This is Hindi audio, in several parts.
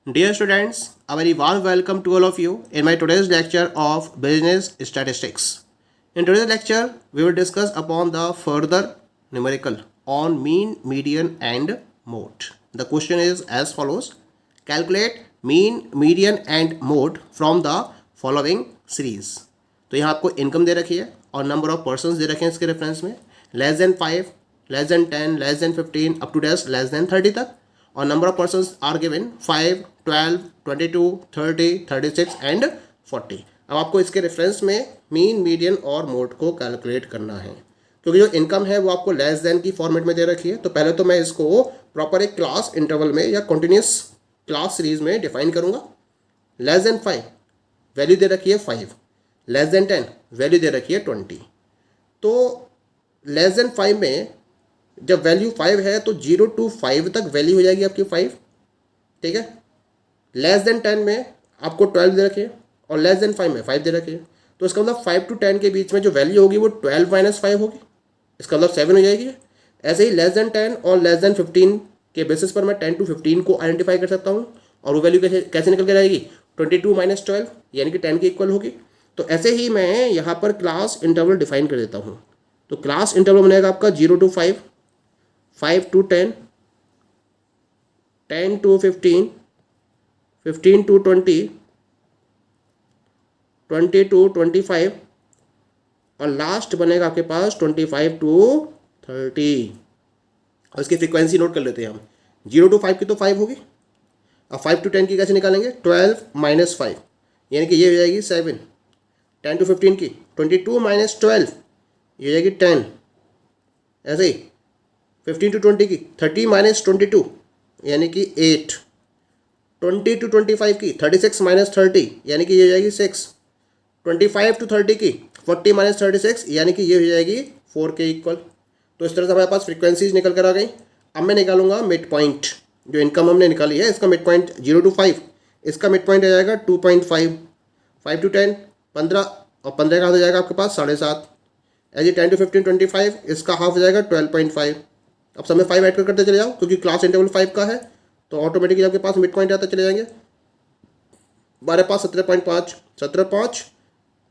Dear students, a very warm welcome to all of you in my today's lecture of Business Statistics. In today's lecture, we will discuss upon the further numerical on mean, median and mode. The question is as follows. Calculate mean, median and mode from the following series. तो यहाँ आपको इनकम दे रखी है और नंबर ऑफ पर्सनस दे रखे हैं इसके रेफरेंस में less than 5, less than 10, less than 15 up to less than 30 तक और number of persons are given 5, 12, 22, 30, 36 and 40. अब आपको इसके रेफरेंस में मीन, मीडियन और मोड को कैलकुलेट करना है क्योंकि जो इनकम है वो आपको लेस देन की फॉर्मेट में दे रखी है. तो पहले तो मैं इसको प्रॉपर एक क्लास इंटरवल में या कंटिन्यूस क्लास सीरीज में डिफाइन करूँगा. लेस देन 5 वैल्यू दे रखी है 5, लेस देन 10 वैल्यू दे रखी है 20. तो लेस देन 5 में जब वैल्यू 5 है तो 0 to 5 तक वैल्यू हो जाएगी आपकी 5. ठीक है. लेस देन 10 में आपको 12 दे रखे और लेस देन 5 में 5 दे रखे. तो इसका मतलब 5 to 10 के बीच में जो वैल्यू होगी वो 12 - 5 होगी. इसका मतलब 7 हो जाएगी. ऐसे ही लेस देन 10 और लेस देन 15 के बेसिस पर मैं 10 to 15 को आइडेंटिफाई कर सकता हूँ और वो वैल्यू कैसे निकल के जाएगी 22 - 12 यानी कि 10 के इक्वल होगी. तो ऐसे ही मैं यहाँ पर क्लास इंटरवल डिफाइन कर देता हूँ. तो क्लास इंटरवल बनेगा आपका 0 to 5, 5 to 10, 10 to 15, 15 to 20, 20 to 25 और लास्ट बनेगा आपके पास 25 to 30. और इसकी फ्रीक्वेंसी नोट कर लेते हैं हम. 0 to 5 की तो 5 होगी. अब 5 to 10 की कैसे निकालेंगे 12 - 5 यानी कि ये हो जाएगी 7. 10 to 15 की 22 - 12 ये हो जाएगी 10. ऐसे ही 15 to 20 की 30 - 22 यानी कि 8. 20 to 25 की 36 - 30 यानी कि ये हो जाएगी 6. 25 to 30 की 40 - 36 यानी कि ये हो जाएगी 4 के इक्वल. तो इस तरह से हमारे पास फ्रीक्वेंसीज निकल कर आ गई. अब मैं निकालूंगा मिड पॉइंट. जो इनकम हमने निकाली है इसका मिड पॉइंट 0 to 5 इसका मिड पॉइंट आ जाएगा 2.5. 5 to 10 15 और 15 का हाफ हो जाएगा आपके पास 7.5. ऐसे 10 to 15 25 इसका हाफ हो जाएगा 12.5. अब सब में 5 ऐड करते चले जाओ क्योंकि क्लास इंटरवल 5 का है तो ऑटोमेटिकली आपके पास मिड पॉइंट आते चले जाएंगे. 12 5 17.5, 17 5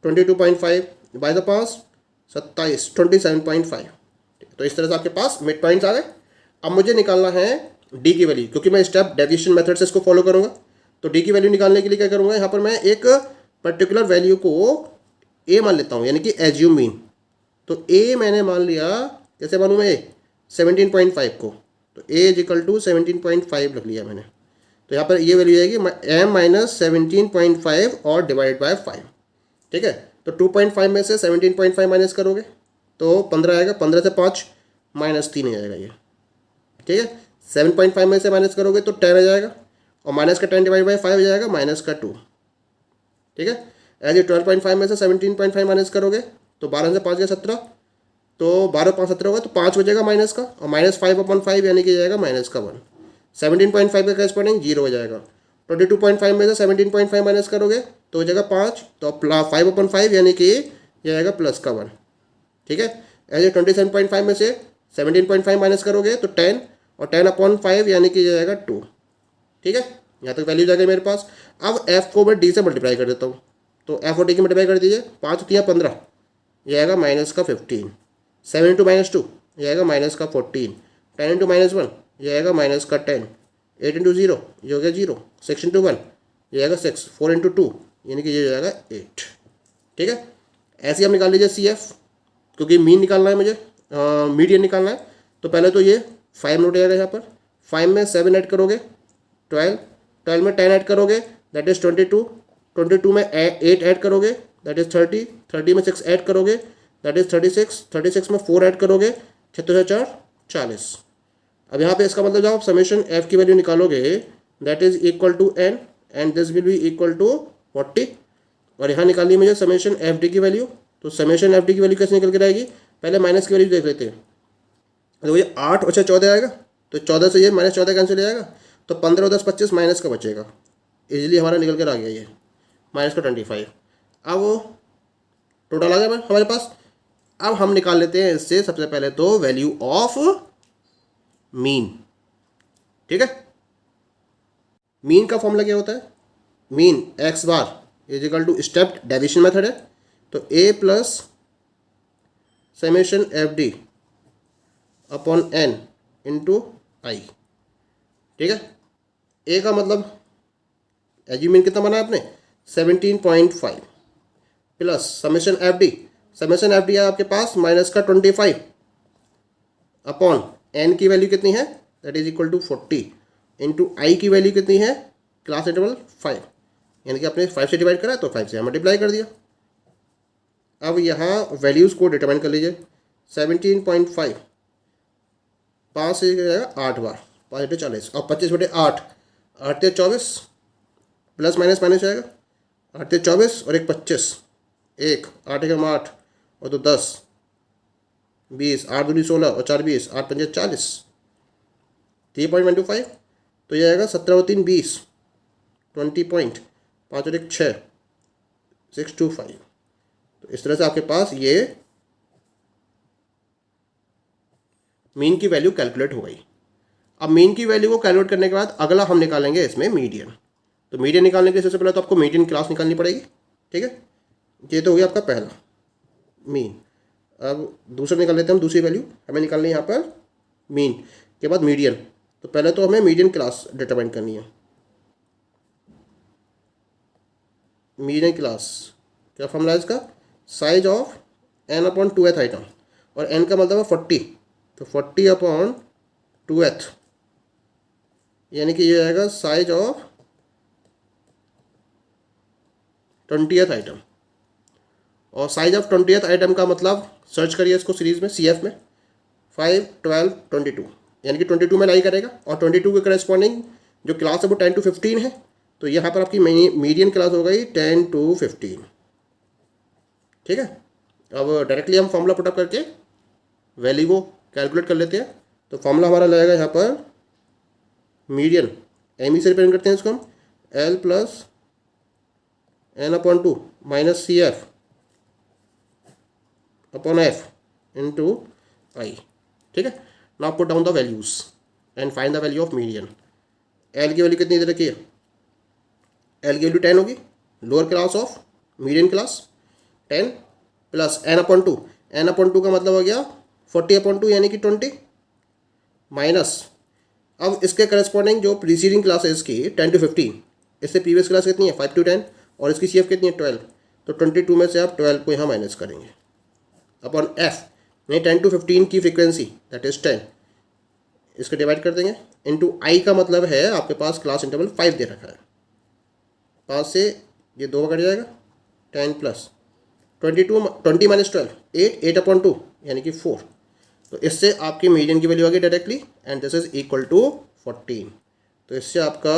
22.5, 22 5 27 27.5. तो इस तरह से आपके पास मिड पॉइंट्स आ गए. अब मुझे निकालना है डी की वैल्यू क्योंकि मैं स्टेप डेविएशन मेथड से इसको फॉलो करूँगा. तो डी की वैल्यू निकालने के लिए क्या करूँगा यहाँ पर मैं एक पर्टिकुलर वैल्यू को ए मान लेता हूँ यानी कि एज्यूम मीन. तो ए मैंने मान लिया. कैसे मानूँ मैं 17.5 को. तो ए इज इक्वल टू 17.5 रख लिया मैंने. तो यहाँ पर ये वैल्यू आएगी m - 17.5 और डिवाइड बाय 5. ठीक है. तो 2.5 में से 17.5 माइनस करोगे तो 15 आएगा. 15 से 5 -3 आ जाएगा ये. ठीक है. 7.5 में से माइनस करोगे तो 10 आ जाएगा और माइनस का 10 डिवाइड बाई 5 हो जाएगा -2. ठीक है. ऐसे 12.5 में से 17.5 माइनस करोगे तो 12 से 5 गया 17. तो 12 5 17 होगा तो 5 बचेगा माइनस का और -5/5 यानी कि जाएगा -1. 17.5 का करेस्पॉन्डिंग 0 हो जाएगा. 22.5 में से 17.5 माइनस करोगे तो हो जाएगा 5. तो 5/5 यानी कि ये आएगा +1. ठीक है. ऐसे 27.5 में से 17.5 माइनस करोगे तो 10 और 10/5 यानी कि ये जाएगा 2. ठीक है. यहाँ तक वैल्यू जाएगा मेरे पास. अब f को मैं d से मल्टीप्लाई कर देता हूँ. तो f और d की मल्टीप्लाई कर दीजिए. 5 × 3 = 15 ये आएगा -15. 7 × -2 ये आएगा -14. 10 × -1 ये आएगा -10. 8 × 0 ये हो गया 0. 6 × 1 ये आएगा 6. 4 × 2 यानी कि ये हो जाएगा 8. ठीक है. ऐसे ही हम निकाल लीजिए CF क्योंकि मीन निकालना है मुझे, मीडियन निकालना है. तो पहले तो ये 5 नोट आएगा यहाँ पर. 5 में 7 ऐड करोगे 12, 12 में 10 ऐड करोगे दैट इज़ 22, 22 में 8 ऐड करोगे दैट इज़ 30, 30 में 6 ऐड करोगे दैट इज़ 36, 36 में 4 ऐड करोगे 36 4 40. अब यहाँ पे इसका मतलब जब आप समेशन f की वैल्यू निकालोगे that is equal to n and this will be equal to 40. और यहाँ निकालनी मुझे समेशन FD की वैल्यू. तो समेशन FD की वैल्यू कैसे निकल के आएगी पहले माइनस की वैल्यू देख लेते हैं. तो ये 8 और 14 आएगा तो 14 से ये -14 कैंसिल हो जाएगा. तो 15 और 10 25 माइनस का बचेगा. इजीली हमारा निकल कर आ गया ये -25. अब वो टोटल आ गया हमारे पास. अब हम निकाल लेते हैं इससे सबसे पहले तो वैल्यू ऑफ मीन. ठीक है. मीन का फॉर्मूला क्या होता है? Mean x bar is equal to stepped deviation method है, तो A plus summation f d upon n into i. ठीक है, ए का मतलब एज मीन कितना बना आपने 17.5 plus summation f D, summation f D है आपके पास माइनस का 25 अपॉन एन की वैल्यू कितनी है that is equal to 40 into i की वैल्यू कितनी है क्लास इंटरवल 5, यानी कि आपने 5 से डिवाइड करा तो 5 से मल्टीप्लाई कर दिया। अब यहाँ वैल्यूज़ को डिटरमाइन कर लीजिए। 17.5 5 से जाएगा 8 बार, 5 बटे 40 और 25/8, 8 से 24 प्लस माइनस माइनस जाएगा, 8 से 24 और एक 25, एक 8 एकम 8 और 2 10 20, 8 दूनी 16 और 4 20, 8 पंजे 40, 3.125, तो ये आएगा 17 और 3 20, 20 पॉइंट, 5 और 1 6, 625। तो इस तरह से आपके पास ये मीन की वैल्यू कैलकुलेट हो गई। अब मीन की वैल्यू को कैलकुलेट करने के बाद अगला हम निकालेंगे इसमें मीडियन। तो मीडियन निकालने के लिए सबसे पहले तो आपको मीडियन क्लास निकालनी पड़ेगी। ठीक है, ये तो हो गया आपका पहला मीन। अब दूसरा निकाल लेते हैं हम, दूसरी वैल्यू हमें निकालनी है यहाँ पर मीन के बाद मीडियन। तो पहले तो हमें मीडियन क्लास डिटरमाइन करनी है। मीडियन क्लास क्या फॉर्मूला है इसका? Size of n upon 2th item, और एन का मतलब है 40, तो 40 अपॉन 2th, यानी कि ये आएगा साइज ऑफ 20th आइटम। और साइज ऑफ 20th आइटम का मतलब सर्च करिए इसको सीरीज में CF में 5, 12, 22, यानी कि 22 में लाई करेगा, और 22 के करस्पॉन्डिंग जो क्लास है वो 10 to 15 है, तो यहाँ पर आपकी मीडियन क्लास हो गई 10 to 15। ठीक है, अब डायरेक्टली हम फॉर्मूला पुटअप करके वैल्यू को कैलकुलेट कर लेते हैं। तो फॉर्मूला हमारा लगेगा यहाँ पर मीडियन, एम ई से रिप्रेजेंट करते हैं इसको हम, L plus n upon 2 minus CF upon F into i. ठीक है, now put down the values and find the value of median. L की वैल्यू कितनी दे रखी है? L की वैल्यू 10 होगी, lower class of median class 10 plus n upon 2, n upon 2 का मतलब हो गया 40 अपॉन 2 यानी कि 20 माइनस, अब इसके करस्पॉन्डिंग जो प्रीसीडिंग क्लास है इसकी 10 to 15, इससे प्रीवियस क्लास कितनी है 5 to 10, और इसकी CF कितनी है 12, तो 22 में से आप 12 को यहाँ माइनस करेंगे अपॉन F, यानी 10 to 15 की फ्रीक्वेंसी दैट इज 10, इसको डिवाइड कर देंगे इंटू आई का मतलब है आपके पास क्लास इंटरवल 5 दे रखा है, 5 से ये 2 कट जाएगा, 10 प्लस 20 माइनस 12 8, 8 अपॉन 2 यानी कि 4, तो इससे आपकी मीडियन की वैल्यू आ गई directly, and this is equal to 14। तो इससे आपका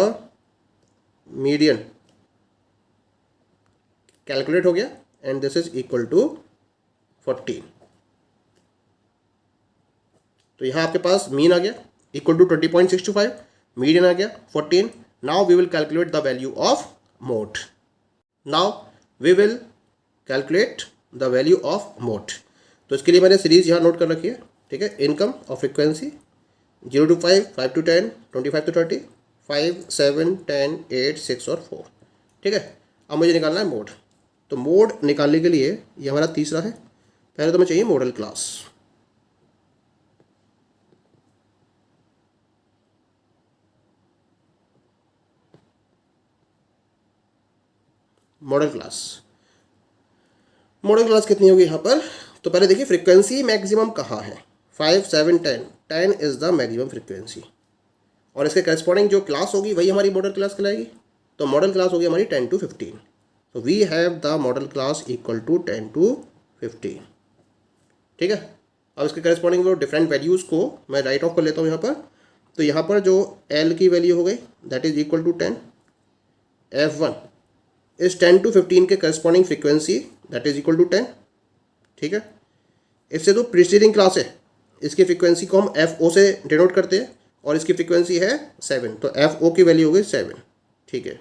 मीडियन कैलकुलेट हो गया and this is equal to 14। तो यहाँ आपके पास मीन आ गया इक्वल टू 20.625, मीडियन आ गया 14। Now we will calculate the value of mode. Now we will calculate the value of mode. तो इसके लिए मैंने सीरीज यहाँ नोट कर रखी है। ठीक है, इनकम और फ्रिक्वेंसी 0 to 5, 5 to 10, 25 to 30, 5, 7, 10, 8, 6 और 4। ठीक है, अब मुझे निकालना है मोड। तो मोड निकालने के लिए ये हमारा तीसरा है। पहले तो हमें चाहिए model class. Model class, model class कितनी होगी यहाँ पर? तो पहले देखिए फ्रीक्वेंसी मैक्सिमम कहाँ है, 5, 7, 10, 10 इज़ द मैक्सिमम फ्रीक्वेंसी, और इसके करस्पॉन्डिंग जो क्लास होगी वही हमारी मॉडल क्लास कहलाएगी। तो मॉडल क्लास होगी हमारी 10 to 15। तो we have the modal class equal to 10 to 15। ठीक है, अब इसके करस्पॉन्डिंग वो डिफरेंट वैल्यूज़ को मैं राइट ऑफ कर लेता हूँ यहाँ पर। तो यहाँ पर जो L की वैल्यू हो गई that is equal to 10, F1 इस 10 to 15 के corresponding frequency that is equal to 10। ठीक है, इससे जो प्रीसीडिंग क्लास है इसकी फ्रीक्वेंसी को हम FO से डिनोट करते हैं, और इसकी फ्रीक्वेंसी है 7, तो FO की वैल्यू हो गई 7। ठीक है,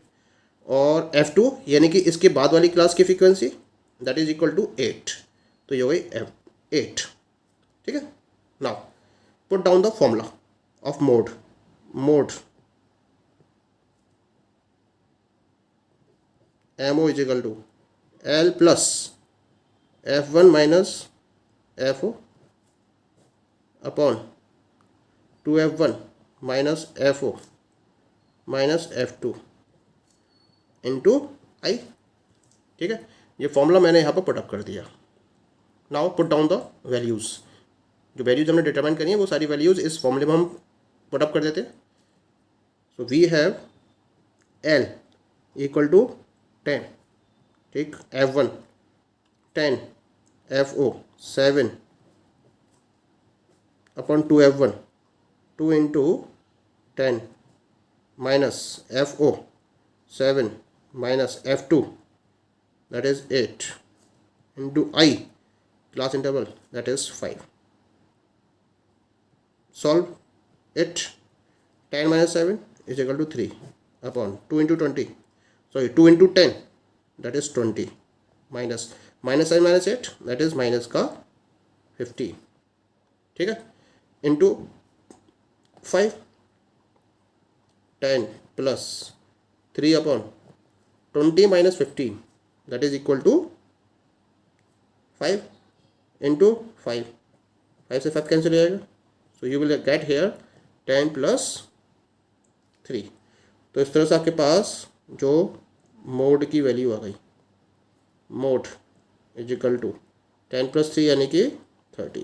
और F2 यानी कि इसके बाद वाली क्लास की frequency that is equal to 8, तो ये हो गई 8। ठीक है, now put down the formula of mode. Mode M O is equal to L plus F1 minus FO upon 2F1 minus FO minus F2 into i. ठीक है, ये फॉर्मूला मैंने यहाँ पर पुटअप कर दिया। Now put down the values. जो वैल्यूज हमने डिटरमाइन करी है वो सारी वैल्यूज़ इस फॉर्मूले में हम पुटअप कर देते हैं। So we have L equal to 10, ठीक, F1 10, FO 7 upon 2F1 2 into 10 minus FO 7 minus F2 that is 8 into I class interval that is 5. Solve it. 10 minus 7 is equal to 3 upon 2 into 20, sorry 2 into 10 that is 20 minus 7 minus 8 that is minus का 50, ठीक है, into 5 10 plus 3 upon 20 minus 15 that is equal to 5 into 5 से 5 कैंसिल हो जाएगा। So you will get here 10 plus 3। तो इस तरह से आपके पास जो मोड की वैल्यू आ गई, mode is equal to 10 plus 3 यानी कि 30।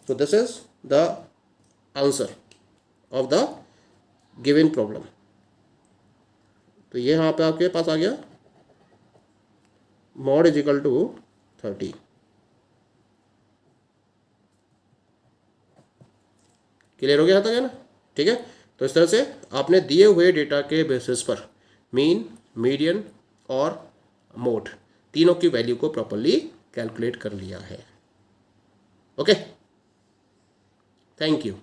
So this is the answer of the given problem. तो ये यहाँ पे आपके पास आ गया mode is equal to 30। Clear हो गया था क्या ना? ठीक है, तो इस तरह से आपने दिए हुए डेटा के बेसिस पर मीन, मीडियन और मोड तीनों की वैल्यू को प्रॉपर्ली कैलकुलेट कर लिया है। Okay, thank you.